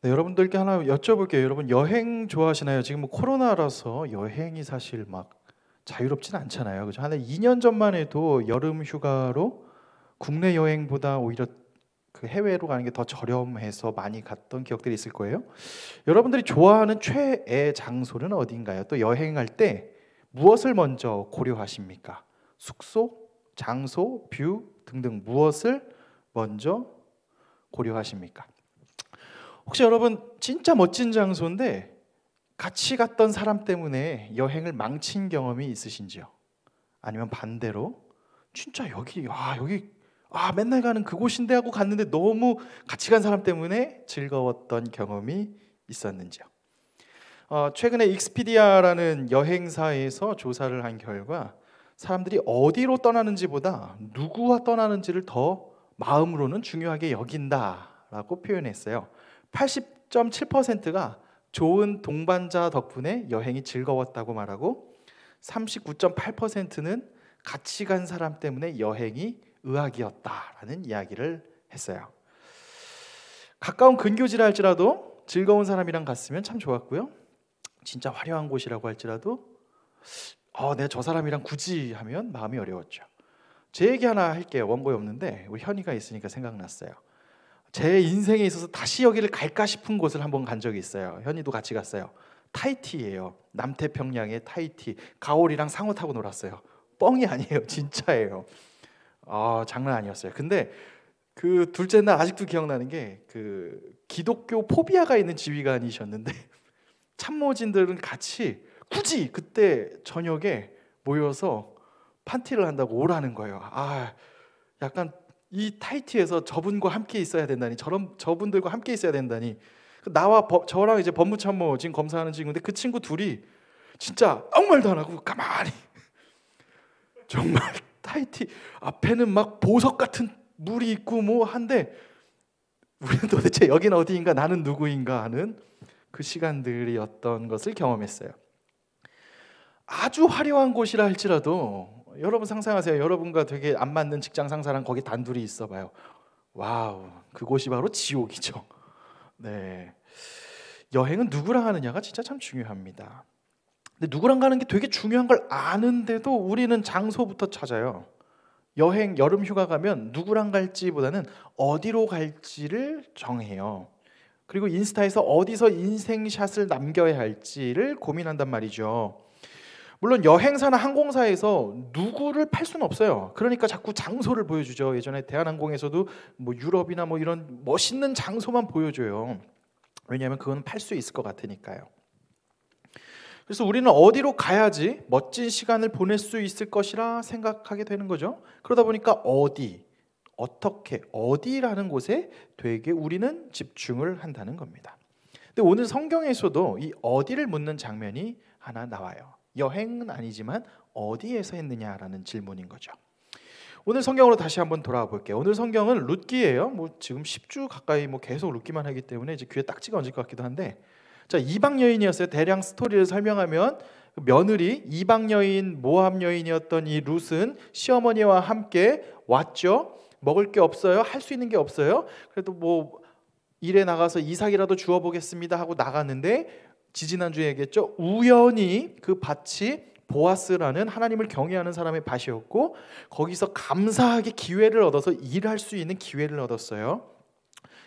네, 여러분들께 하나 여쭤볼게요. 여러분 여행 좋아하시나요? 지금 뭐 코로나라서 여행이 사실 막 자유롭진 않잖아요. 그죠? 한 2년 전만 해도 여름 휴가로 국내 여행보다 오히려 그 해외로 가는 게 더 저렴해서 많이 갔던 기억들이 있을 거예요. 여러분들이 좋아하는 최애 장소는 어딘가요? 또 여행할 때 무엇을 먼저 고려하십니까? 숙소, 장소, 뷰 등등 무엇을 먼저 고려하십니까? 혹시 여러분 진짜 멋진 장소인데 같이 갔던 사람 때문에 여행을 망친 경험이 있으신지요? 아니면 반대로 진짜 여기 맨날 가는 그곳인데 하고 갔는데 너무 같이 간 사람 때문에 즐거웠던 경험이 있었는지요? 최근에 익스피디아라는 여행사에서 조사를 한 결과 사람들이 어디로 떠나는지보다 누구와 떠나는지를 더 마음으로는 중요하게 여긴다라고 표현했어요. 80.7%가 좋은 동반자 덕분에 여행이 즐거웠다고 말하고 39.8%는 같이 간 사람 때문에 여행이 의학이었다라는 이야기를 했어요. 가까운 근교지라 할지라도 즐거운 사람이랑 갔으면 참 좋았고요. 진짜 화려한 곳이라고 할지라도 내가 저 사람이랑 굳이 하면 마음이 어려웠죠. 제 얘기 하나 할게요. 원고에 없는데 우리 현이가 있으니까 생각났어요. 제 인생에 있어서 다시 여기를 갈까 싶은 곳을 한번 간 적이 있어요. 현이도 같이 갔어요. 타이티예요. 남태평양의 타이티. 가오리랑 상어 타고 놀았어요. 뻥이 아니에요. 진짜예요. 장난 아니었어요. 근데 그 둘째 날 아직도 기억나는 게 그 기독교 포비아가 있는 지휘관이셨는데 참모진들은 같이 굳이 그때 저녁에 모여서 판티를 한다고 오라는 거예요. 약간 이 타이티에서 저분과 함께 있어야 된다니, 저분들과 함께 있어야 된다니. 나와 저랑 이제 법무참모 지금 검사하는 친구인데 그 친구 둘이 진짜 아무 말도 안 하고 가만히 정말 타이티 앞에는 막 보석 같은 물이 있고 뭐 한데 우리는 도대체 여긴 어디인가, 나는 누구인가 하는 그 시간들이었던 것을 경험했어요. 아주 화려한 곳이라 할지라도 여러분 상상하세요. 여러분과 되게 안 맞는 직장 상사랑 거기 단둘이 있어봐요. 와우, 그곳이 바로 지옥이죠. 네, 여행은 누구랑 하느냐가 진짜 참 중요합니다. 근데 누구랑 가는 게 되게 중요한 걸 아는데도 우리는 장소부터 찾아요. 여름 휴가 가면 누구랑 갈지보다는 어디로 갈지를 정해요. 그리고 인스타에서 어디서 인생샷을 남겨야 할지를 고민한단 말이죠. 물론 여행사나 항공사에서 누구를 팔 수는 없어요. 그러니까 자꾸 장소를 보여주죠. 예전에 대한항공에서도 뭐 유럽이나 뭐 이런 멋있는 장소만 보여줘요. 왜냐하면 그건 팔 수 있을 것 같으니까요. 그래서 우리는 어디로 가야지 멋진 시간을 보낼 수 있을 것이라 생각하게 되는 거죠. 그러다 보니까 어떻게, 어디라는 곳에 되게 우리는 집중을 한다는 겁니다. 근데 오늘 성경에서도 이 어디를 묻는 장면이 하나 나와요. 여행은 아니지만 어디에서 했느냐라는 질문인 거죠. 오늘 성경으로 다시 한번 돌아와 볼게요. 오늘 성경은 룻기예요. 뭐 지금 10주 가까이 뭐 계속 룻기만 하기 때문에 이제 귀에 딱지가 얹을 것 같기도 한데, 자, 이방 여인이었어요. 대략 스토리를 설명하면 며느리 이방 여인, 모압 여인이었던 이 룻은 시어머니와 함께 왔죠. 먹을 게 없어요. 할 수 있는 게 없어요. 그래도 뭐 일에 나가서 이삭이라도 주워 보겠습니다 하고 나갔는데, 지지난주에 얘기했죠. 우연히 그 밭이 보아스라는 하나님을 경외하는 사람의 밭이었고 거기서 감사하게 기회를 얻어서 일할 수 있는 기회를 얻었어요.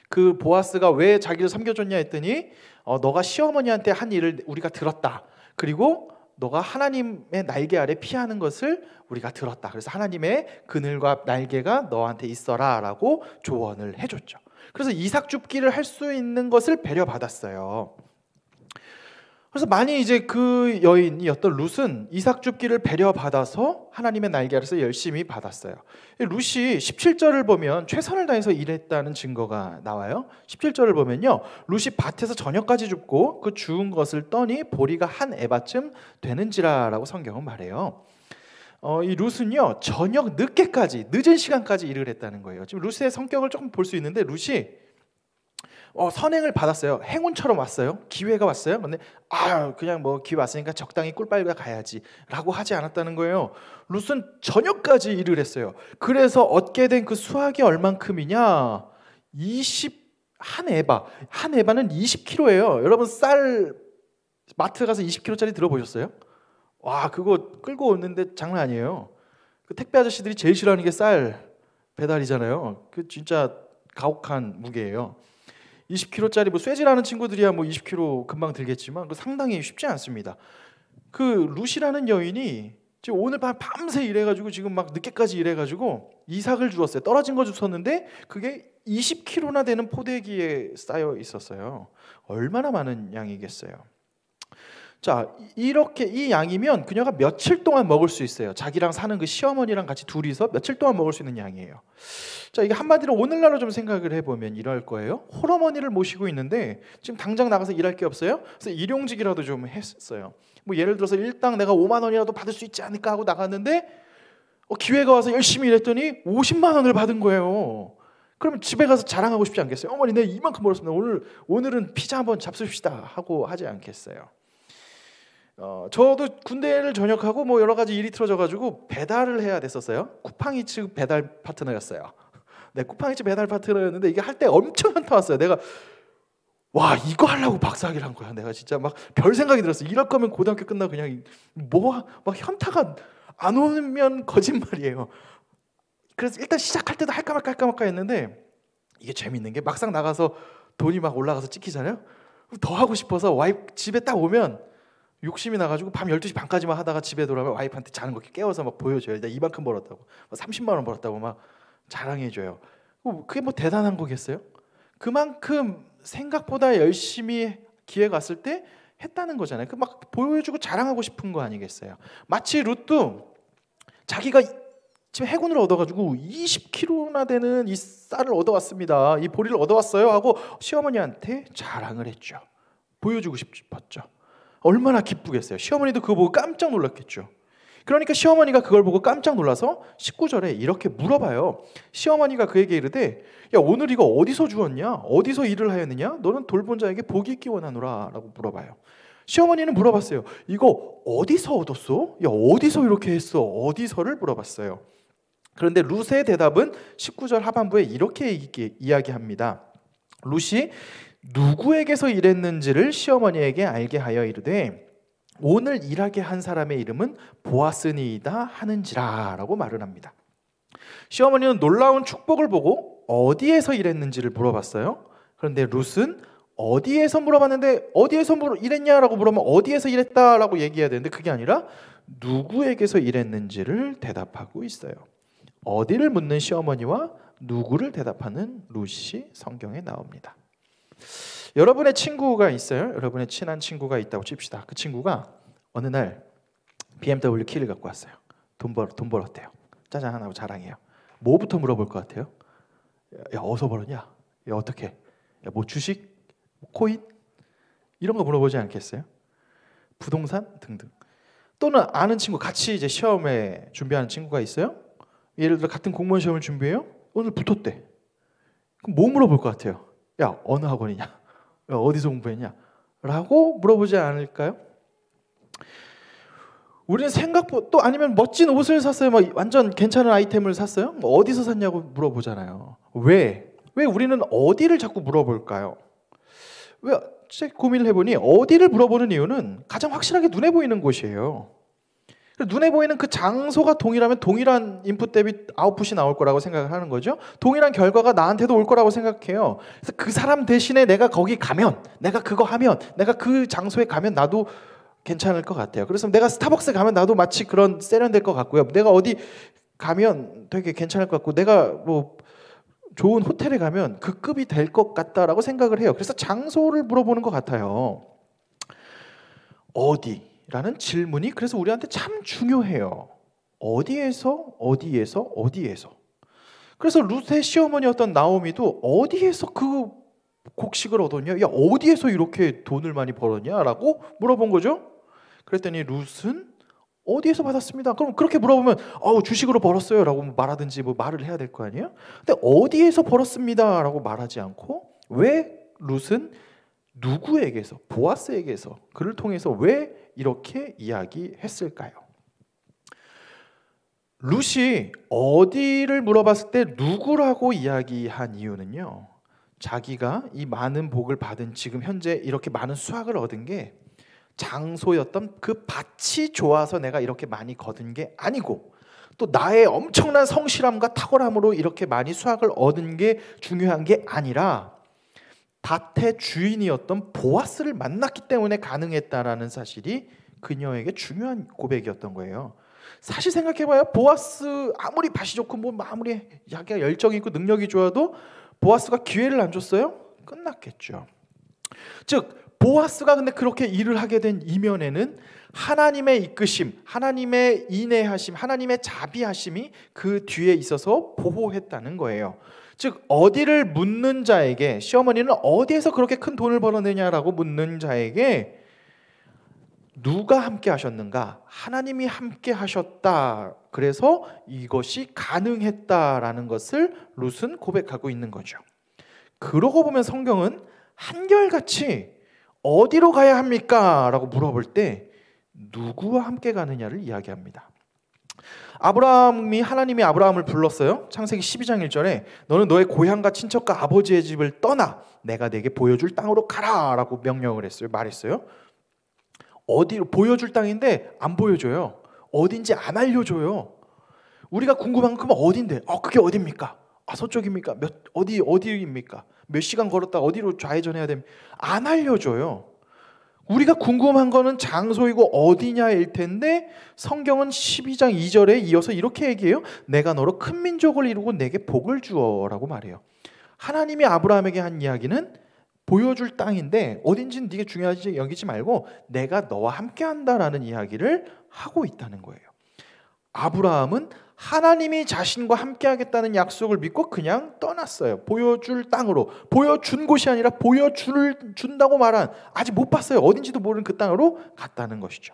그 보아스가 왜 자기를 섬겨줬냐 했더니 너가 시어머니한테 한 일을 우리가 들었다. 그리고 너가 하나님의 날개 아래 피하는 것을 우리가 들었다. 그래서 하나님의 그늘과 날개가 너한테 있어라 라고 조언을 해줬죠. 그래서 이삭 줍기를 할 수 있는 것을 배려받았어요. 그래서 많이 이제 그 여인이었던 룻은 이삭 줍기를 배려받아서 하나님의 날개 아래서 열심히 받았어요. 룻이 17절을 보면 최선을 다해서 일했다는 증거가 나와요. 17절을 보면요, 룻이 밭에서 저녁까지 줍고 그 주운 것을 떠니 보리가 한 에바쯤 되는지라라고 성경은 말해요. 이 룻은요 저녁 늦게까지, 늦은 시간까지 일을 했다는 거예요. 지금 룻의 성격을 조금 볼 수 있는데 룻이 선행을 받았어요. 행운처럼 왔어요. 기회가 왔어요. 근데 그냥 뭐 기회 왔으니까 적당히 꿀빨가 가야지 라고 하지 않았다는 거예요. 룻은 저녁까지 일을 했어요. 그래서 얻게 된 그 수확이 얼만큼이냐? 한 에바는 20kg예요. 여러분 쌀 마트 가서 20kg짜리 들어보셨어요? 와, 그거 끌고 오는데 장난 아니에요. 그 택배 아저씨들이 제일 싫어하는 게 쌀 배달이잖아요. 그 진짜 가혹한 무게예요. 20kg짜리 뭐 쇠질하는 친구들이야 뭐 20kg 금방 들겠지만 그 상당히 쉽지 않습니다. 그 루시라는 여인이 지금 오늘 밤새 일해가지고 지금 막 늦게까지 일해가지고 이삭을 주었어요. 떨어진 거 주웠는데 그게 20kg나 되는 포대기에 쌓여 있었어요. 얼마나 많은 양이겠어요. 자, 이렇게 이 양이면 그녀가 며칠 동안 먹을 수 있어요. 자기랑 사는 그 시어머니랑 같이 둘이서 며칠 동안 먹을 수 있는 양이에요. 자, 이게 한마디로 오늘날로 좀 생각을 해보면 이럴 거예요. 홀어머니를 모시고 있는데 지금 당장 나가서 일할 게 없어요. 그래서 일용직이라도 좀 했어요. 뭐 예를 들어서 일당 내가 5만 원이라도 받을 수 있지 않을까 하고 나갔는데 기회가 와서 열심히 일했더니 50만 원을 받은 거예요. 그러면 집에 가서 자랑하고 싶지 않겠어요? 어머니 내가 이만큼 벌었습니다. 오늘은 피자 한번 잡수십시다 하고 하지 않겠어요? 저도 군대를 전역하고 뭐 여러 가지 일이 틀어져가지고 배달을 해야 됐었어요. 쿠팡이츠 배달 파트너였어요. 네, 쿠팡이츠 배달 파트너였는데 이게 할 때 엄청 현타 왔어요. 내가 와, 이거 하려고 박사학위를 한 거야. 내가 진짜 막 별 생각이 들었어. 이럴 거면 고등학교 끝나고 그냥 뭐 막 현타가 안 오면 거짓말이에요. 그래서 일단 시작할 때도 할까 말까 했는데 이게 재밌는 게 막상 나가서 돈이 막 올라가서 찍히잖아요. 더 하고 싶어서 와이프 집에 딱 오면 욕심이 나가지고 밤 12시 반까지만 하다가 집에 돌아오면 와이프한테 자는 거 깨워서 막 보여줘요. 내가 이만큼 벌었다고, 30만 원 벌었다고 막 자랑해줘요. 그게 뭐 대단한 거겠어요? 그만큼 생각보다 열심히 기회가 왔을 때 했다는 거잖아요. 그 막 보여주고 자랑하고 싶은 거 아니겠어요? 마치 룻도 자기가 지금 해군을 얻어가지고 20kg나 되는 이 쌀을 얻어왔습니다. 이 보리를 얻어왔어요 하고 시어머니한테 자랑을 했죠. 보여주고 싶었죠. 얼마나 기쁘겠어요. 시어머니도 그거 보고 깜짝 놀랐겠죠. 그러니까 시어머니가 그걸 보고 깜짝 놀라서 19절에 이렇게 물어봐요. 시어머니가 그에게 이르되 야, 오늘 이거 어디서 주었냐? 어디서 일을 하였느냐? 너는 돌본 자에게 복이 있기 원하노라 라고 물어봐요. 시어머니는 물어봤어요. 이거 어디서 얻었어? 야, 어디서 이렇게 했어? 어디서를 물어봤어요. 그런데 룻의 대답은 19절 하반부에 이렇게 이야기합니다. 룻이 누구에게서 일했는지를 시어머니에게 알게 하여 이르되 오늘 일하게 한 사람의 이름은 보아스니이다 하는지라 라고 말을 합니다. 시어머니는 놀라운 축복을 보고 어디에서 일했는지를 물어봤어요. 그런데 룻은 어디에서 물어봤는데 어디에서 일했냐라고 물으면 어디에서 일했다라고 얘기해야 되는데 그게 아니라 누구에게서 일했는지를 대답하고 있어요. 어디를 묻는 시어머니와 누구를 대답하는 룻이 성경에 나옵니다. 여러분의 친구가 있어요? 여러분의 친한 친구가 있다고 칩시다. 그 친구가 어느 날 BMW 키를 갖고 왔어요. 돈 벌었대요. 짜잔 하고 자랑해요. 뭐부터 물어볼 것 같아요? 야, 어디서 벌었냐? 야, 어떻게? 야, 뭐 주식? 뭐 코인? 이런 거 물어보지 않겠어요? 부동산 등등. 또는 아는 친구, 같이 이제 시험에 준비하는 친구가 있어요? 예를 들어 같은 공무원 시험을 준비해요? 오늘 붙었대. 그럼 뭐 물어볼 것 같아요? 야, 어느 학원이냐? 야, 어디서 공부했냐? 라고 물어보지 않을까요? 우리는 생각보다 또 아니면 멋진 옷을 샀어요. 뭐 완전 괜찮은 아이템을 샀어요. 뭐 어디서 샀냐고 물어보잖아요. 왜 우리는 어디를 자꾸 물어볼까요? 왜 고민을 해보니 어디를 물어보는 이유는 가장 확실하게 눈에 보이는 곳이에요. 눈에 보이는 그 장소가 동일하면 동일한 인풋 대비 아웃풋이 나올 거라고 생각을 하는 거죠. 동일한 결과가 나한테도 올 거라고 생각해요. 그래서 그 사람 대신에 내가 거기 가면, 내가 그거 하면, 내가 그 장소에 가면 나도 괜찮을 것 같아요. 그래서 내가 스타벅스 가면 나도 마치 그런 세련될 것 같고요. 내가 어디 가면 되게 괜찮을 것 같고, 내가 뭐 좋은 호텔에 가면 그 급이 될 것 같다라고 생각을 해요. 그래서 장소를 물어보는 것 같아요. 어디라는 질문이 그래서 우리한테 참 중요해요. 어디에서? 그래서 룻의 시어머니였던 나오미도 어디에서 그 곡식을 얻었냐? 야, 어디에서 이렇게 돈을 많이 벌었냐? 라고 물어본 거죠. 그랬더니 룻은 어디에서 받았습니다. 그럼 그렇게 물어보면 주식으로 벌었어요 라고 말하든지 뭐 말을 해야 될 거 아니에요. 근데 어디에서 벌었습니다 라고 말하지 않고 왜 룻은 누구에게서, 보아스에게서, 그를 통해서 왜 이렇게 이야기했을까요? 룻이 어디를 물어봤을 때 누구라고 이야기한 이유는요, 자기가 이 많은 복을 받은 지금 현재 이렇게 많은 수확을 얻은 게 장소였던 그 밭이 좋아서 내가 이렇게 많이 거둔 게 아니고, 또 나의 엄청난 성실함과 탁월함으로 이렇게 많이 수확을 얻은 게 중요한 게 아니라 밭의 주인이었던 보아스를 만났기 때문에 가능했다라는 사실이 그녀에게 중요한 고백이었던 거예요. 사실 생각해봐요. 보아스 아무리 밭이 좋고 뭐 아무리 자기가 열정이 있고 능력이 좋아도 보아스가 기회를 안 줬어요? 끝났겠죠. 즉 보아스가 근데 그렇게 일을 하게 된 이면에는 하나님의 이끄심, 하나님의 인내하심, 하나님의 자비하심이 그 뒤에 있어서 보호했다는 거예요. 즉 어디를 묻는 자에게, 시어머니는 어디에서 그렇게 큰 돈을 벌어내냐라고 묻는 자에게 누가 함께 하셨는가? 하나님이 함께 하셨다. 그래서 이것이 가능했다라는 것을 룻은 고백하고 있는 거죠. 그러고 보면 성경은 한결같이 어디로 가야 합니까? 라고 물어볼 때 누구와 함께 가느냐를 이야기합니다. 하나님이 아브라함을 불렀어요. 창세기 12장 1절에 너는 너의 고향과 친척과 아버지의 집을 떠나 내가 내게 보여줄 땅으로 가라 라고 명령을 했어요. 말했어요. 어디로 보여줄 땅인데 안 보여줘요. 어딘지 안 알려줘요. 우리가 궁금한 건 어딘데? 그게 어디입니까? 서쪽입니까? 어디입니까? 몇 시간 걸었다 어디로 좌회전해야 됩니까? 안 알려줘요. 우리가 궁금한 거는 장소이고 어디냐일 텐데 성경은 12장 2절에 이어서 이렇게 얘기해요. 내가 너로 큰 민족을 이루고 내게 복을 주어라고 말해요. 하나님이 아브라함에게 한 이야기는 보여줄 땅인데 어딘지는 네가 중요하지 여기지 말고 내가 너와 함께 한다라는 이야기를 하고 있다는 거예요. 아브라함은 하나님이 자신과 함께 하겠다는 약속을 믿고 그냥 떠났어요. 보여줄 땅으로. 보여준 곳이 아니라 보여준다고 말한, 아직 못 봤어요. 어딘지도 모르는 그 땅으로 갔다는 것이죠.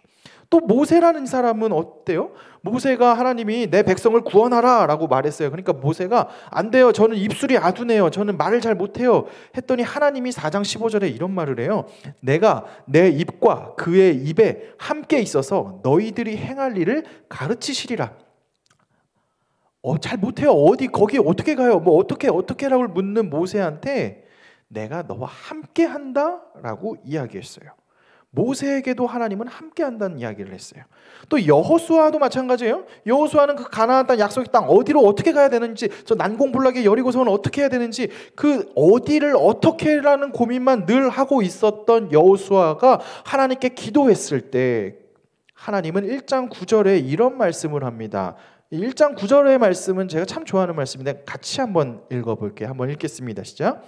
또 모세라는 사람은 어때요? 모세가 하나님이 내 백성을 구원하라 라고 말했어요. 그러니까 모세가 안 돼요. 저는 입술이 아두네요. 저는 말을 잘 못해요. 했더니 하나님이 4장 15절에 이런 말을 해요. 내가 내 입과 그의 입에 함께 있어서 너희들이 행할 일을 가르치시리라. 잘 못해요. 거기 어떻게 가요? 어떻게라고 묻는 모세한테 내가 너와 함께 한다라고 이야기했어요. 모세에게도 하나님은 함께 한다는 이야기를 했어요. 또 여호수아도 마찬가지예요. 여호수아는 그 가나안 땅 약속의 땅 어디로 어떻게 가야 되는지, 저 난공불락의 여리고성은 어떻게 해야 되는지, 그 어디를 어떻게라는 고민만 늘 하고 있었던 여호수아가 하나님께 기도했을 때 하나님은 1장 9절에 이런 말씀을 합니다. 1장 9절의 말씀은 제가 참 좋아하는 말씀인데 같이 한번 읽어볼게요. 한번 읽겠습니다. 시작.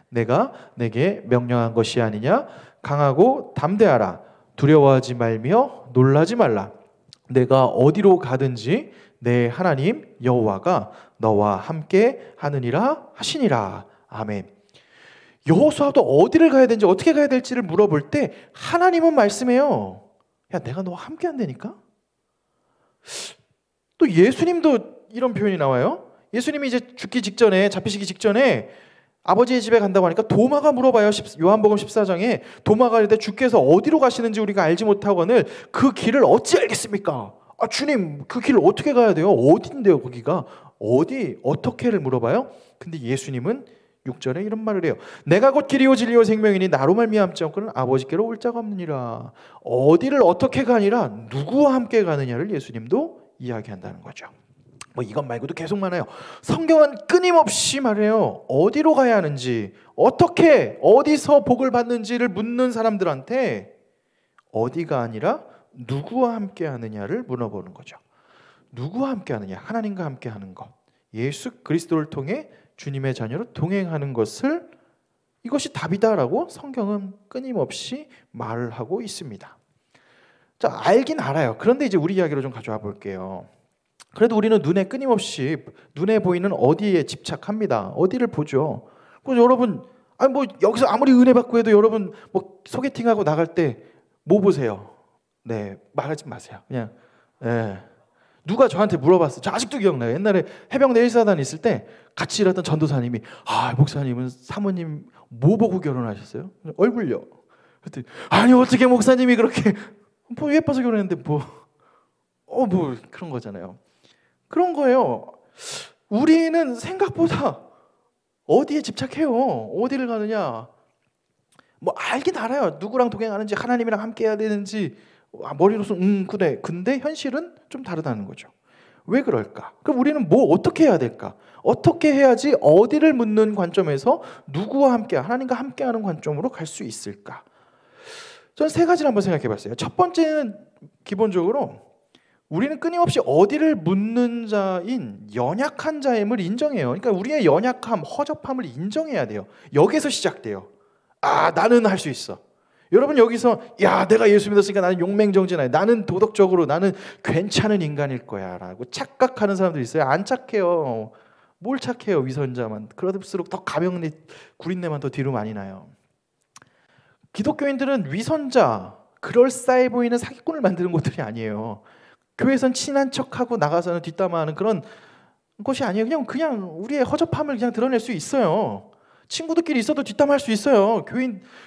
내가 내게 명령한 것이 아니냐? 강하고 담대하라. 두려워하지 말며 놀라지 말라. 내가 어디로 가든지 내 하나님 여호와가 너와 함께 하느니라 하시니라. 아멘. 여호수아도 어디를 가야 되는지 어떻게 가야 될지를 물어볼 때 하나님은 말씀해요. 야, 내가 너와 함께 한다니까? 또 예수님도 이런 표현이 나와요. 예수님이 이제 죽기 직전에, 잡히시기 직전에 아버지의 집에 간다고 하니까 도마가 물어봐요. 요한복음 14장에 도마가 이르되 주께서 어디로 가시는지 우리가 알지 못하거늘 그 길을 어찌 알겠습니까? 주님, 그 길을 어떻게 가야 돼요? 어딘데요 거기가? 어떻게를 물어봐요. 근데 예수님은 6절에 이런 말을 해요. 내가 곧 길이요 진리요 생명이니 나로 말미암지 않고는 아버지께로 올 자가 없느니라. 어디를 어떻게 가니라 누구와 함께 가느냐를 예수님도 이야기한다는 거죠. 이것 말고도 계속 많아요. 성경은 끊임없이 말해요. 어디로 가야 하는지, 어떻게, 어디서 복을 받는지를 묻는 사람들한테 어디가 아니라 누구와 함께 하느냐를 물어보는 거죠. 누구와 함께 하느냐? 하나님과 함께 하는 것. 예수 그리스도를 통해 주님의 자녀로 동행하는 것을, 이것이 답이다라고 성경은 끊임없이 말을 하고 있습니다. 자, 알긴 알아요. 그런데 이제 우리 이야기로 좀 가져와 볼게요. 그래도 우리는 눈에 보이는 어디에 집착합니다. 어디를 보죠. 그래서 여러분, 여기서 아무리 은혜 받고 해도 여러분 소개팅하고 나갈 때 뭐 보세요? 네, 말하지 마세요. 그냥 누가 저한테 물어봤어요. 저 아직도 기억나요. 옛날에 해병대 1사단 있을 때 같이 일했던 전도사님이 목사님은 사모님 뭐 보고 결혼하셨어요? 얼굴요. 그랬더니 아니 어떻게 목사님이 그렇게 예뻐서 결혼했는데 그런 거잖아요. 그런 거예요. 우리는 생각보다 어디에 집착해요? 어디를 가느냐? 뭐 알긴 알아요. 누구랑 동행하는지, 하나님이랑 함께 해야 되는지, 머리로서 그래. 근데 현실은 좀 다르다는 거죠. 왜 그럴까? 그럼 우리는 뭐 어떻게 해야 될까? 어떻게 해야지 어디를 묻는 관점에서 누구와 함께, 하나님과 함께하는 관점으로 갈 수 있을까? 저는 세 가지를 한번 생각해 봤어요. 첫 번째는 기본적으로 우리는 끊임없이 어디를 묻는 자인 연약한 자임을 인정해요. 그러니까 우리의 연약함, 허접함을 인정해야 돼요. 여기서 시작돼요. 나는 할 수 있어. 여러분 여기서 내가 예수 믿었으니까 나는 용맹정진해. 나는 도덕적으로 나는 괜찮은 인간일 거야 라고 착각하는 사람들이 있어요. 안 착해요. 뭘 착해요. 위선자만. 그럴수록 더 가명내 구린내만 더 뒤로 많이 나요. 기독교인들은 위선자, 그럴싸해 보이는 사기꾼을 만드는 것들이 아니에요. 교회에선 친한 척하고 나가서는 뒷담화하는 그런 것이 아니에요. 그냥 우리의 허접함을 그냥 드러낼 수 있어요. 친구들끼리 있어도 뒷담화할 수 있어요.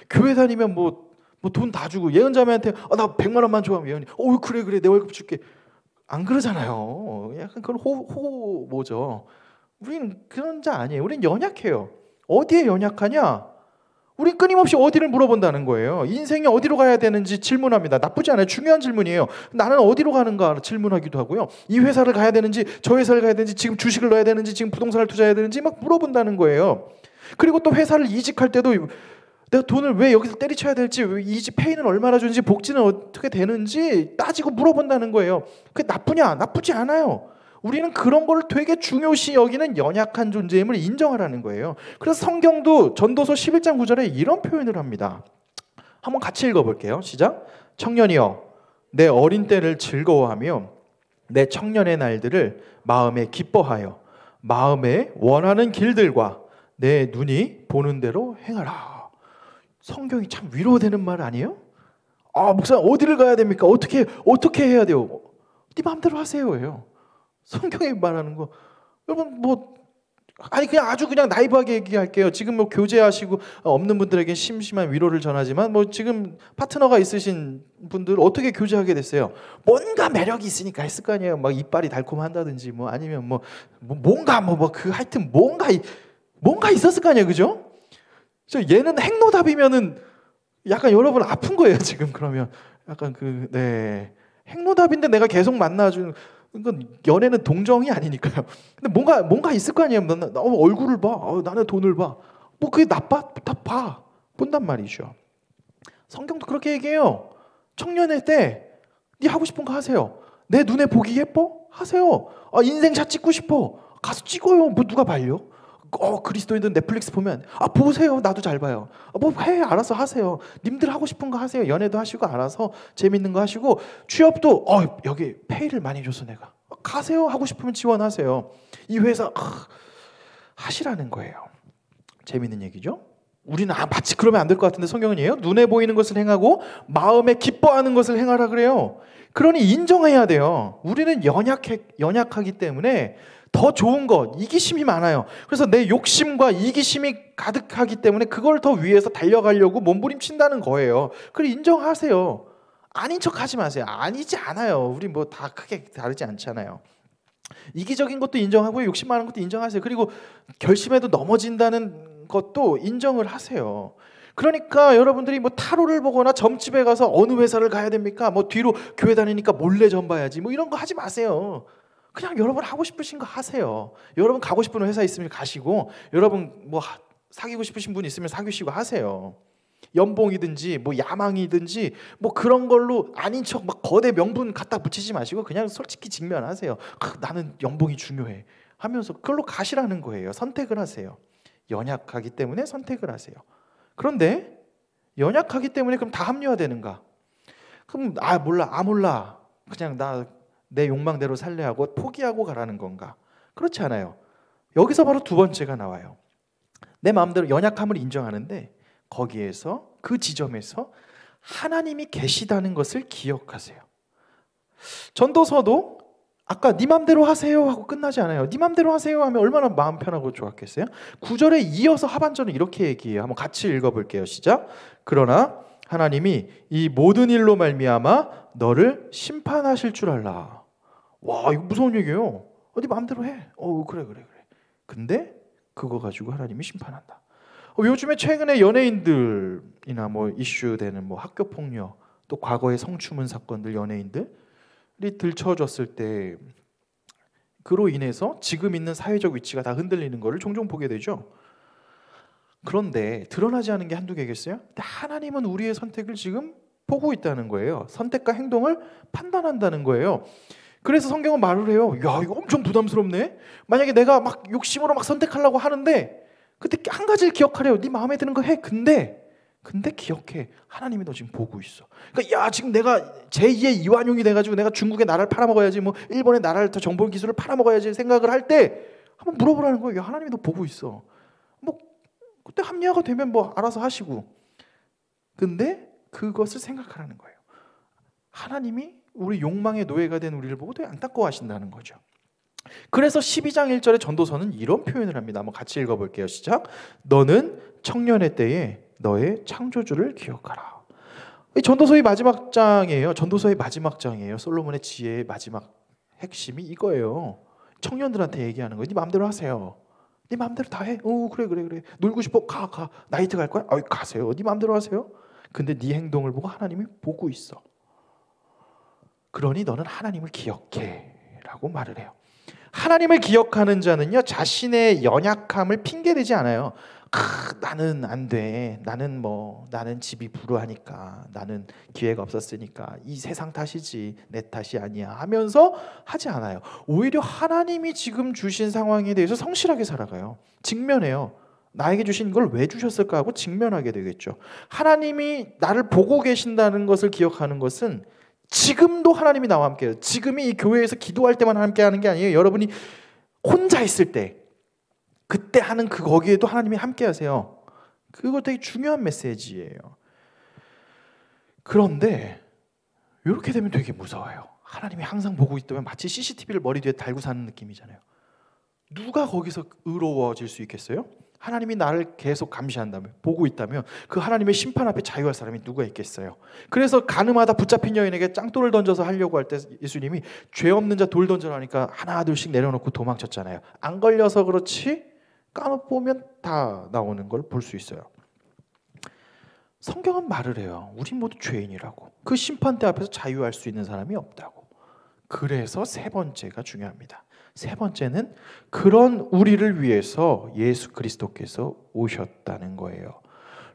교회 다니면 뭐 돈 다 주고 예언자매한테 나 100만 원만 줘 하면 예언이 그래 내 월급 줄게. 안 그러잖아요. 약간 그런 뭐죠. 우리는 그런 자 아니에요. 우리는 연약해요. 어디에 연약하냐? 우린 끊임없이 어디를 물어본다는 거예요. 인생이 어디로 가야 되는지 질문합니다. 나쁘지 않아요. 중요한 질문이에요. 나는 어디로 가는가 질문하기도 하고요. 이 회사를 가야 되는지 저 회사를 가야 되는지 지금 주식을 넣어야 되는지 지금 부동산을 투자해야 되는지 막 물어본다는 거예요. 그리고 또 회사를 이직할 때도 내가 돈을 왜 여기서 때리쳐야 될지, 이직 페이는 얼마나 주는지, 복지는 어떻게 되는지 따지고 물어본다는 거예요. 그게 나쁘냐? 나쁘지 않아요. 우리는 그런 걸 되게 중요시 여기는 연약한 존재임을 인정하라는 거예요. 그래서 성경도 전도서 11장 9절에 이런 표현을 합니다. 한번 같이 읽어볼게요. 시작. 청년이여 내 어린 때를 즐거워하며 내 청년의 날들을 마음에 기뻐하여 마음에 원하는 길들과 내 눈이 보는 대로 행하라. 성경이 참 위로되는 말 아니에요? 목사님 어디를 가야 됩니까? 어떻게 해야 돼요? 네 마음대로 하세요예요. 성경이 말하는 거. 여러분 그냥 아주 그냥 나이브하게 얘기할게요. 지금 교제하시고 없는 분들에게 심심한 위로를 전하지만 지금 파트너가 있으신 분들 어떻게 교제하게 됐어요? 뭔가 매력이 있으니까 했을 거 아니에요. 막 이빨이 달콤한다든지 아니면 뭔가 하여튼 뭔가 있었을 거 아니에요, 그죠? 얘는 행노답이면은 약간 여러분 아픈 거예요 지금. 그러면 약간 행노답인데 내가 계속 만나주는. 이건 연애는 동정이 아니니까요. 근데 뭔가 있을 거 아니에요. 얼굴을 봐. 나는 돈을 봐. 그게 나빠? 다 봐. 본단 말이죠. 성경도 그렇게 얘기해요. 청년의 때 네 하고 싶은 거 하세요. 내 눈에 보기 예뻐? 하세요. 인생샷 찍고 싶어. 가서 찍어요. 누가 말려? 그리스도인들 넷플릭스 보면 보세요. 나도 잘 봐요. 해. 알아서 하세요. 님들 하고 싶은 거 하세요. 연애도 하시고 알아서 재밌는 거 하시고 취업도 여기 페이를 많이 줘서 내가 가세요. 하고 싶으면 지원하세요. 이 회사 하시라는 거예요. 재밌는 얘기죠. 우리는 마치 그러면 안 될 것 같은데 성경은 이에요. 눈에 보이는 것을 행하고 마음에 기뻐하는 것을 행하라 그래요. 그러니 인정해야 돼요. 우리는 연약하기 때문에 더 좋은 것, 이기심이 많아요. 그래서 내 욕심과 이기심이 가득하기 때문에 그걸 더 위해서 달려가려고 몸부림친다는 거예요. 그걸 인정하세요. 아닌 척 하지 마세요. 아니지 않아요. 우리 다 크게 다르지 않잖아요. 이기적인 것도 인정하고 욕심 많은 것도 인정하세요. 그리고 결심해도 넘어진다는 것도 인정을 하세요. 그러니까 여러분들이 타로를 보거나 점집에 가서 어느 회사를 가야 됩니까? 뒤로 교회 다니니까 몰래 점 봐야지. 이런 거 하지 마세요. 그냥 여러분 하고 싶으신 거 하세요. 여러분 가고 싶은 회사 있으면 가시고, 여러분 사귀고 싶으신 분 있으면 사귀시고 하세요. 연봉이든지 야망이든지 그런 걸로 아닌 척 거대 명분 갖다 붙이지 마시고 그냥 솔직히 직면하세요. 나는 연봉이 중요해 하면서 그걸로 가시라는 거예요. 선택을 하세요. 연약하기 때문에 선택을 하세요. 그런데 연약하기 때문에 그럼 다 합리화되는가? 그럼 몰라 그냥 내 욕망대로 살래 하고 포기하고 가라는 건가? 그렇지 않아요. 여기서 바로 두 번째가 나와요. 내 마음대로 연약함을 인정하는데 거기에서 그 지점에서 하나님이 계시다는 것을 기억하세요. 전도서도 아까 네 맘대로 하세요 하고 끝나지 않아요. 네 맘대로 하세요 하면 얼마나 마음 편하고 좋았겠어요. 9절에 이어서 하반절은 이렇게 얘기해요. 한번 같이 읽어볼게요. 시작. 그러나 하나님이 이 모든 일로 말미암아 너를 심판하실 줄 알라. 와, 이거 무서운 얘기예요. 네 마음대로 해. 그래. 근데 그거 가지고 하나님이 심판한다. 요즘에 최근에 연예인들이나 뭐 이슈되는 뭐 학교 폭력, 또 과거의 성추문 사건들, 연예인들이 들춰졌을 때 그로 인해서 지금 있는 사회적 위치가 다 흔들리는 것을 종종 보게 되죠. 그런데 드러나지 않은 게 한두 개겠어요? 근데 하나님은 우리의 선택을 지금 보고 있다는 거예요. 선택과 행동을 판단한다는 거예요. 그래서 성경은 말을 해요. 야, 이거 엄청 부담스럽네. 만약에 내가 막 욕심으로 막 선택하려고 하는데 그때 한 가지를 기억하래요. 네 마음에 드는 거 해. 근데 기억해. 하나님이 너 지금 보고 있어. 그러니까 야, 지금 내가 제2의 이완용이 돼가지고 내가 중국의 나라를 팔아먹어야지, 뭐 일본의 나라를 더 정보 기술을 팔아먹어야지 생각을 할 때 한번 물어보라는 거예요. 야, 하나님이 너 보고 있어. 뭐 그때 합리화가 되면 뭐 알아서 하시고. 근데 그것을 생각하라는 거예요. 하나님이 우리 욕망의 노예가 된 우리를 보고 되게 안타까워하신다는 거죠. 그래서 12장 1절에 전도서는 이런 표현을 합니다. 한번 같이 읽어볼게요. 시작. 너는 청년의 때에 너의 창조주를 기억하라. 이 전도서의 마지막 장이에요. 전도서의 마지막 장이에요. 솔로몬의 지혜의 마지막 핵심이 이거예요. 청년들한테 얘기하는 거예요. 네 마음대로 하세요. 네 마음대로 다 해. 그래. 놀고 싶어? 가. 나이트 갈 거야? 가세요. 네 마음대로 하세요. 근데 네 행동을 보고 하나님이 보고 있어. 그러니 너는 하나님을 기억해 라고 말을 해요. 하나님을 기억하는 자는요, 자신의 연약함을 핑계대지 않아요. 나는 안 돼. 나는 집이 불우하니까, 나는 기회가 없었으니까, 이 세상 탓이지 내 탓이 아니야 하면서 하지 않아요. 오히려 하나님이 지금 주신 상황에 대해서 성실하게 살아가요. 직면해요. 나에게 주신 걸 왜 주셨을까 하고 직면하게 되겠죠. 하나님이 나를 보고 계신다는 것을 기억하는 것은 지금도 하나님이 나와 함께해요. 지금이 이 교회에서 기도할 때만 함께하는 게 아니에요. 여러분이 혼자 있을 때 그때 하는 거기에도 하나님이 함께하세요. 그거 되게 중요한 메시지예요. 그런데 이렇게 되면 되게 무서워요. 하나님이 항상 보고 있다면 마치 CCTV를 머리 뒤에 달고 사는 느낌이잖아요. 누가 거기서 의로워질 수 있겠어요? 하나님이 나를 계속 감시한다면, 보고 있다면 그 하나님의 심판 앞에 자유할 사람이 누가 있겠어요? 그래서 가늠하다 붙잡힌 여인에게 짱돌을 던져서 하려고 할 때 예수님이 죄 없는 자 돌 던져라 하니까 하나 둘씩 내려놓고 도망쳤잖아요. 안 걸려서 그렇지 까먹보면 다 나오는 걸 볼 수 있어요. 성경은 말을 해요. 우리 모두 죄인이라고. 그 심판대 앞에서 자유할 수 있는 사람이 없다고. 그래서 세 번째가 중요합니다. 세 번째는 그런 우리를 위해서 예수 그리스도께서 오셨다는 거예요.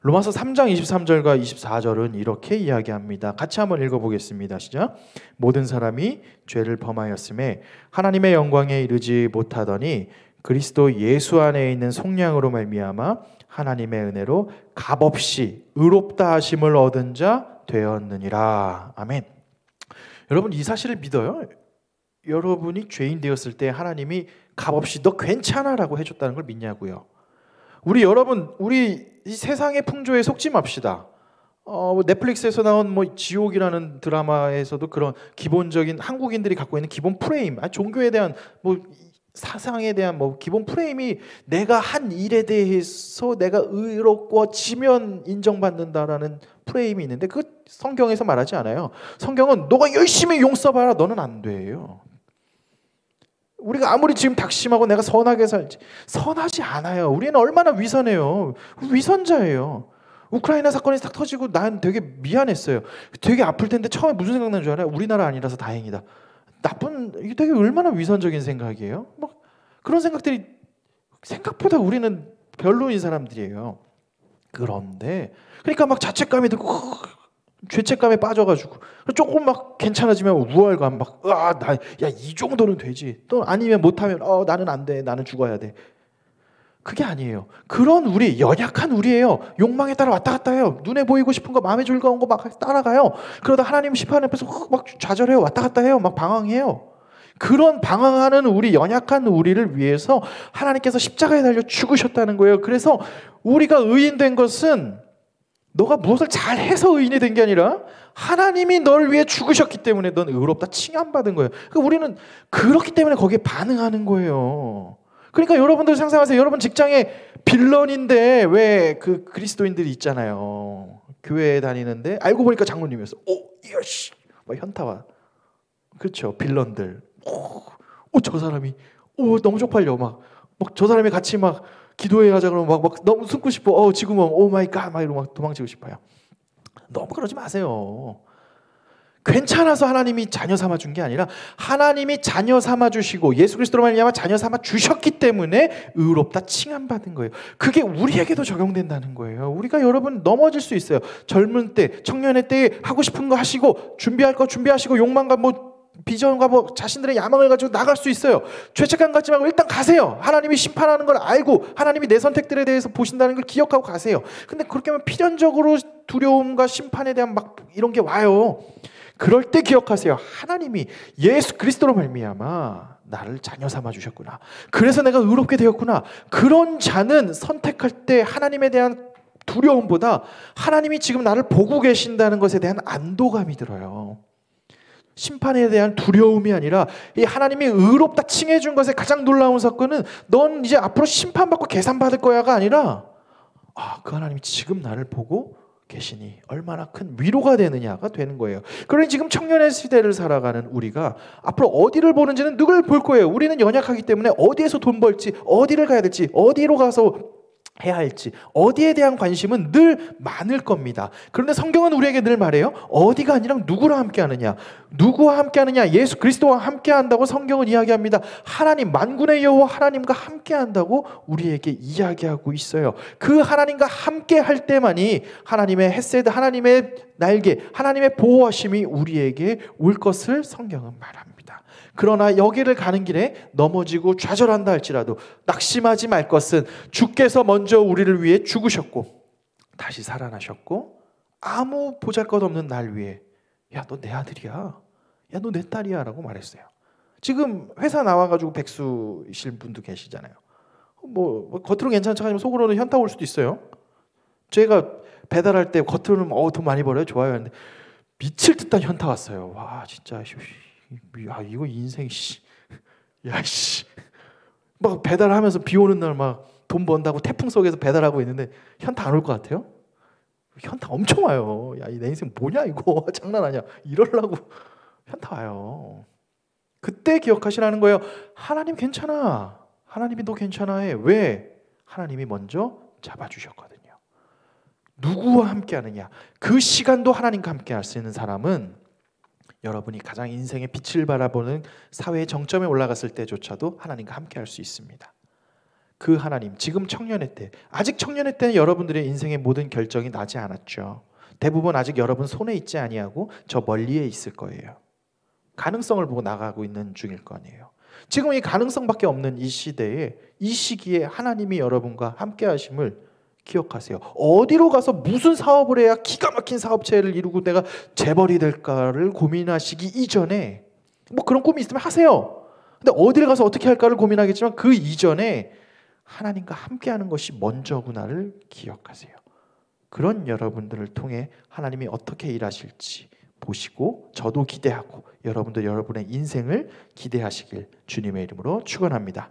로마서 3장 23절과 24절은 이렇게 이야기합니다. 같이 한번 읽어보겠습니다. 시작. 모든 사람이 죄를 범하였음에 하나님의 영광에 이르지 못하더니 그리스도 예수 안에 있는 속량으로 말미암아 하나님의 은혜로 값없이 의롭다 하심을 얻은 자 되었느니라. 아멘. 여러분 이 사실을 믿어요? 여러분이 죄인 되었을 때 하나님이 값없이 너 괜찮아라고 해줬다는 걸 믿냐고요. 우리 이 세상의 풍조에 속지 맙시다. 넷플릭스에서 나온 뭐 지옥이라는 드라마에서도 그런 기본적인 한국인들이 갖고 있는 기본 프레임, 종교에 대한 뭐 사상에 대한 뭐 기본 프레임이 내가 한 일에 대해서 내가 의롭고지면 인정받는다라는 프레임이 있는데 그 성경에서 말하지 않아요. 성경은 너가 열심히 용 써봐라 너는 안 돼요. 우리가 아무리 지금 닥심하고 내가 선하게 살지 선하지 않아요. 우리는 얼마나 위선해요. 위선자예요. 우크라이나 사건이 딱 터지고 난 되게 미안했어요. 되게 아플 텐데 처음에 무슨 생각 난 줄 알아요? 우리나라 아니라서 다행이다. 이게 되게 얼마나 위선적인 생각이에요. 막 그런 생각들이 생각보다 우리는 별로인 사람들이에요. 그런데 그러니까 막 자책감이 들고 죄책감에 빠져가지고 조금 막 괜찮아지면 우월감 막 이 정도는 되지. 또 아니면 못하면 나는 안 돼. 나는 죽어야 돼. 그게 아니에요. 그런 우리 연약한 우리예요. 욕망에 따라 왔다 갔다 해요. 눈에 보이고 싶은 거 마음에 즐거운 거 막 따라가요. 그러다 하나님 심판 앞에서 막 좌절해요. 왔다 갔다 해요. 막 방황해요. 그런 방황하는 우리 연약한 우리를 위해서 하나님께서 십자가에 달려 죽으셨다는 거예요. 그래서 우리가 의인된 것은 너가 무엇을 잘해서 의인이 된 게 아니라 하나님이 너를 위해 죽으셨기 때문에 넌 의롭다 칭함받은 거예요. 그러니까 우리는 그렇기 때문에 거기에 반응하는 거예요. 그러니까 여러분들 상상하세요. 여러분 직장에 빌런인데 왜 그 그리스도인들이 있잖아요. 교회에 다니는데 알고 보니까 장로님이었어. 이씨, 막 현타와. 그렇죠. 빌런들. 저 사람이 너무 쪽팔려. 막 저 사람이 같이 막 기도해야 하자 그러면 막 너무 숨고 싶어. 지금은 오 마이 갓 막 이러고 막 도망치고 싶어요. 너무 그러지 마세요. 괜찮아서 하나님이 자녀 삼아 준 게 아니라 하나님이 자녀 삼아 주시고 예수 그리스도로 말미암아 자녀 삼아 주셨기 때문에 의롭다 칭함받은 거예요. 그게 우리에게도 적용된다는 거예요. 우리가 여러분 넘어질 수 있어요. 젊은 때, 청년의 때에 하고 싶은 거 하시고 준비할 거 준비하시고 욕망과 비전과 자신들의 야망을 가지고 나갈 수 있어요. 죄책감 갖지 말고 일단 가세요. 하나님이 심판하는 걸 알고 하나님이 내 선택들에 대해서 보신다는 걸 기억하고 가세요. 근데 그렇게 하면 필연적으로 두려움과 심판에 대한 막 이런 게 와요. 그럴 때 기억하세요. 하나님이 예수 그리스도로 말미암아 나를 자녀 삼아 주셨구나. 그래서 내가 의롭게 되었구나. 그런 자는 선택할 때 하나님에 대한 두려움보다 하나님이 지금 나를 보고 계신다는 것에 대한 안도감이 들어요. 심판에 대한 두려움이 아니라 이 하나님이 의롭다 칭해 준 것의 가장 놀라운 사건은 넌 이제 앞으로 심판받고 계산받을 거야가 아니라 그 하나님이 지금 나를 보고 계시니 얼마나 큰 위로가 되느냐가 되는 거예요. 그러니 지금 청년의 시대를 살아가는 우리가 앞으로 어디를 보는지는 누굴 볼 거예요. 우리는 연약하기 때문에 어디에서 돈 벌지, 어디를 가야 될지, 어디로 가서 해야 할지, 어디에 대한 관심은 늘 많을 겁니다. 그런데 성경은 우리에게 늘 말해요. 어디가 아니라 누구랑 함께 하느냐. 누구와 함께 하느냐. 예수 그리스도와 함께 한다고 성경은 이야기합니다. 하나님, 만군의 여호와 하나님과 함께 한다고 우리에게 이야기하고 있어요. 그 하나님과 함께 할 때만이 하나님의 헤세드, 하나님의 날개, 하나님의 보호하심이 우리에게 올 것을 성경은 말합니다. 그러나 여기를 가는 길에 넘어지고 좌절한다 할지라도 낙심하지 말 것은 주께서 먼저 우리를 위해 죽으셨고 다시 살아나셨고 아무 보잘것없는 날 위해 야, 너 내 아들이야. 야, 너 내 딸이야 라고 말했어요. 지금 회사 나와가지고 백수이실 분도 계시잖아요. 겉으로는 괜찮지만 속으로는 현타 올 수도 있어요. 제가 배달할 때 겉으로는 돈 많이 벌어요. 좋아요. 근데 미칠 듯한 현타 왔어요. 와, 진짜 야, 이거 인생 막 배달하면서 비 오는 날 막 돈 번다고 태풍 속에서 배달하고 있는데 현타 안 올 것 같아요? 현타 엄청 와요. 야, 내 인생 뭐냐 이거 장난 아니야. 이러려고 현타 와요. 그때 기억하시라는 거예요. 하나님 괜찮아. 하나님이 너 괜찮아해. 왜? 하나님이 먼저 잡아주셨거든요. 누구와 함께 하느냐? 그 시간도 하나님과 함께 할 수 있는 사람은 여러분이 가장 인생의 빛을 바라보는 사회의 정점에 올라갔을 때조차도 하나님과 함께 할 수 있습니다. 그 하나님, 지금 청년의 때, 아직 청년의 때는 여러분들의 인생의 모든 결정이 나지 않았죠. 대부분 아직 여러분 손에 있지 아니하고 저 멀리에 있을 거예요. 가능성을 보고 나가고 있는 중일 거 아니에요. 지금 이 가능성밖에 없는 이 시대에, 이 시기에 하나님이 여러분과 함께 하심을 기억하세요. 어디로 가서 무슨 사업을 해야 기가 막힌 사업체를 이루고 내가 재벌이 될까를 고민하시기 이전에 그런 꿈이 있으면 하세요. 근데 어디를 가서 어떻게 할까를 고민하겠지만 그 이전에 하나님과 함께하는 것이 먼저구나를 기억하세요. 그런 여러분들을 통해 하나님이 어떻게 일하실지 보시고 저도 기대하고 여러분도 여러분의 인생을 기대하시길 주님의 이름으로 축원합니다.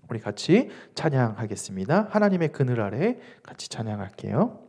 우리 같이 찬양하겠습니다. 하나님의 그늘 아래 같이 찬양할게요.